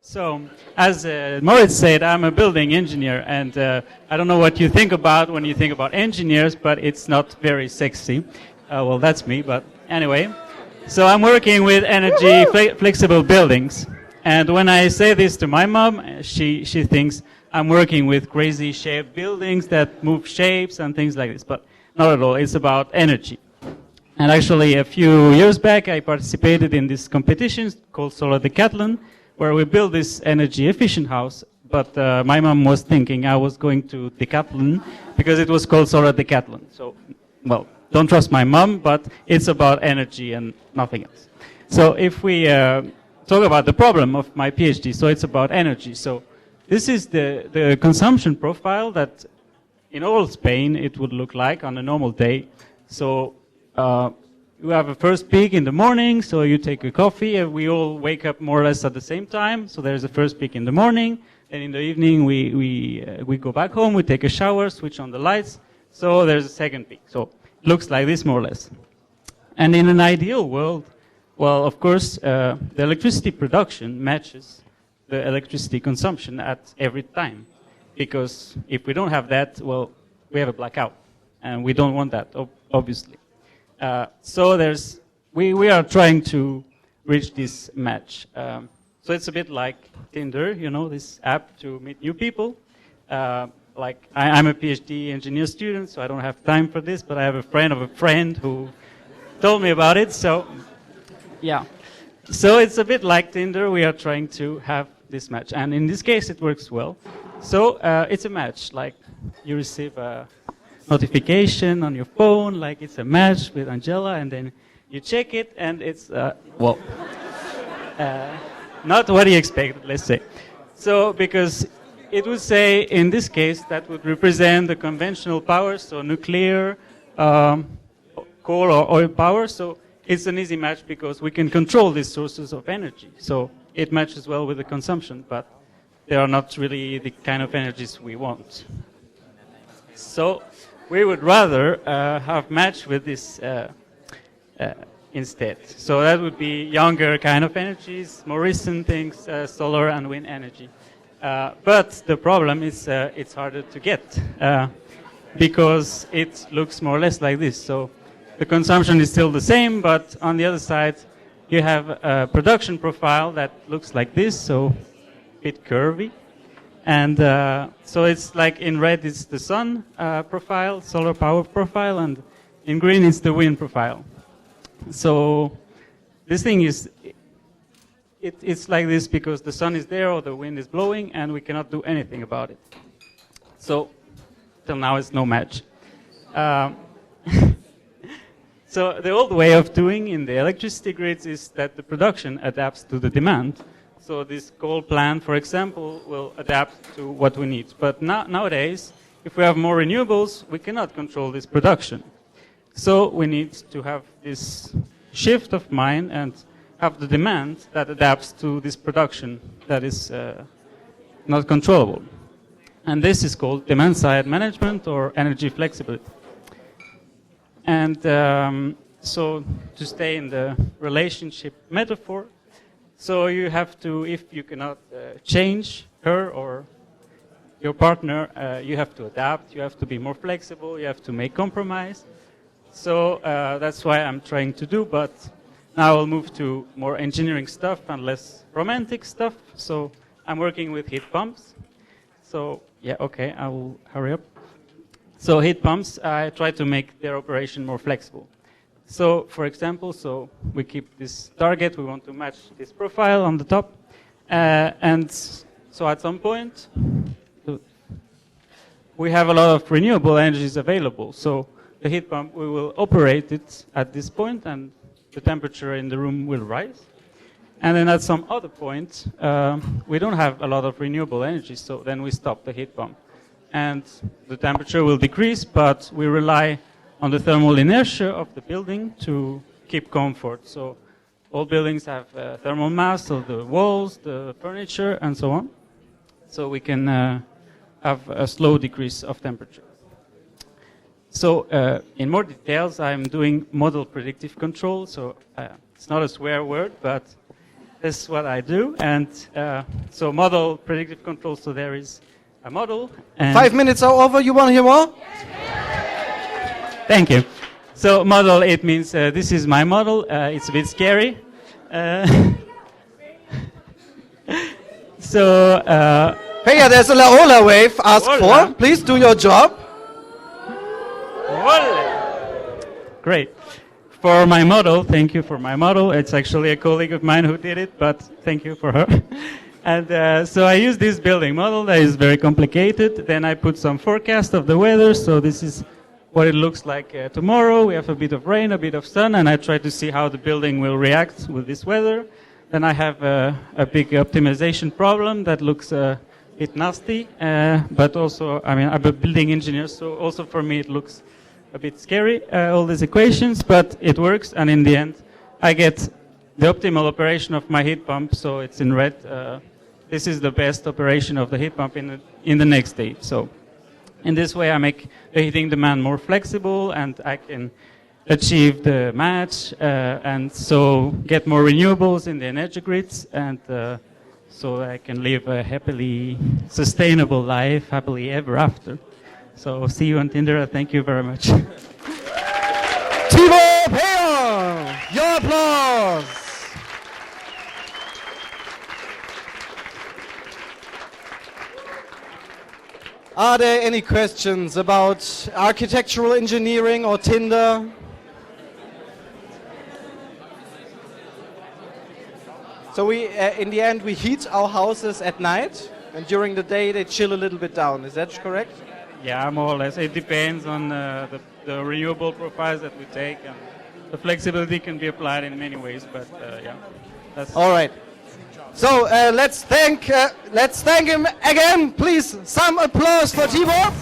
So, as Moritz said, I'm a building engineer, and I don't know what you think about when you think about engineers, but it's not very sexy. Well, that's me, but anyway. So I'm working with energy flexible buildings, and when I say this to my mom, she thinks I'm working with crazy shaped buildings that move shapes and things like this, but not at all. It's about energy. And actually, a few years back, I participated in this competition called Solar Decathlon, where we built this energy efficient house. But my mom was thinking I was going to Decathlon because it was called Solar Decathlon. So, well, don't trust my mom, but it's about energy and nothing else. So if we talk about the problem of my PhD, so it's about energy. So this is the consumption profile that in all Spain it would look like on a normal day. So you have a first peak in the morning, so you take a coffee, and we all wake up more or less at the same time. So there's a first peak in the morning, and in the evening we go back home, we take a shower, switch on the lights. So there's a second peak. So it looks like this more or less. And in an ideal world, well, of course, the electricity production matches the electricity consumption at every time. Because if we don't have that, well, we have a blackout. And we don't want that, obviously. So we are trying to reach this match. So it's a bit like Tinder, you know, this app to meet new people. Like I'm a PhD engineer student, so I don't have time for this, but I have a friend of a friend who told me about it. So yeah, so it's a bit like Tinder. We are trying to have this match, and in this case, it works well. So it's a match. Like you receive a notification on your phone, like it's a match with Angela, and then you check it, and it's well, not what you expected, let's say. So because it would say, in this case, that would represent the conventional power, so nuclear, coal or oil power. So it's an easy match because we can control these sources of energy. So it matches well with the consumption, but they are not really the kind of energies we want. So we would rather have match with this instead. So that would be younger kind of energies, more recent things, solar and wind energy. But the problem is it's harder to get because it looks more or less like this. So the consumption is still the same, but on the other side, you have a production profile that looks like this, so a bit curvy. And so it's like in red it's the sun profile, solar power profile, and in green it's the wind profile. So this thing is, it's like this because the sun is there or the wind is blowing and we cannot do anything about it. So till now it's no match. So the old way of doing in the electricity grids is that the production adapts to the demand. So this coal plant, for example, will adapt to what we need. But nowadays, if we have more renewables, we cannot control this production. So we need to have this shift of mind and have the demand that adapts to this production that is not controllable. And this is called demand-side management or energy flexibility. And so to stay in the relationship metaphor, so you have to, if you cannot change her or your partner, you have to adapt, you have to be more flexible, you have to make compromise. So that's why I'm trying to do, but now I'll move to more engineering stuff and less romantic stuff. So I'm working with heat pumps. So yeah, okay, I will hurry up. So heat pumps, I try to make their operation more flexible. So for example, so we keep this target, we want to match this profile on the top. And so at some point, we have a lot of renewable energies available. So the heat pump, we will operate it at this point and the temperature in the room will rise. And then at some other point, we don't have a lot of renewable energy, so then we stop the heat pump. And the temperature will decrease, but we rely on the thermal inertia of the building to keep comfort. So all buildings have thermal mass of the walls, the furniture, and so on. So we can have a slow decrease of temperature. So in more details, I'm doing model predictive control. So it's not a swear word, but That's what I do. And so model predictive control. So there is a model. And 5 minutes are over. You want to hear more? Thank you. So model, it means this is my model. It's a bit scary. So Hey, yeah, there's a Laola wave. Ask Hola. for. Please do your job. great. For my model, thank you for my model. It's actually a colleague of mine who did it, but thank you for her. And so I use this building model that is very complicated. Then I put some forecast of the weather. So this is what it looks like tomorrow. We have a bit of rain, a bit of sun, and I try to see how the building will react with this weather. Then I have a big optimization problem that looks a bit nasty, but also, I mean, I'm a building engineer, so also for me it looks a bit scary, all these equations, but it works, and in the end, I get the optimal operation of my heat pump, so it's in red. This is the best operation of the heat pump in the next stage. So in this way, I make the heating demand more flexible, and I can achieve the match, and so get more renewables in the energy grids, and so I can live a happily sustainable life, happily ever after. So see you on Tinder. Thank you very much. Tibor Peer, your applause. Are there any questions about architectural engineering or Tinder? So we, in the end, we heat our houses at night, and during the day they chill a little bit down. Is that correct? Yeah, more or less. It depends on the renewable profiles that we take, and the flexibility can be applied in many ways. But yeah, that's All right. So let's thank him again, please. Some applause for Tibor.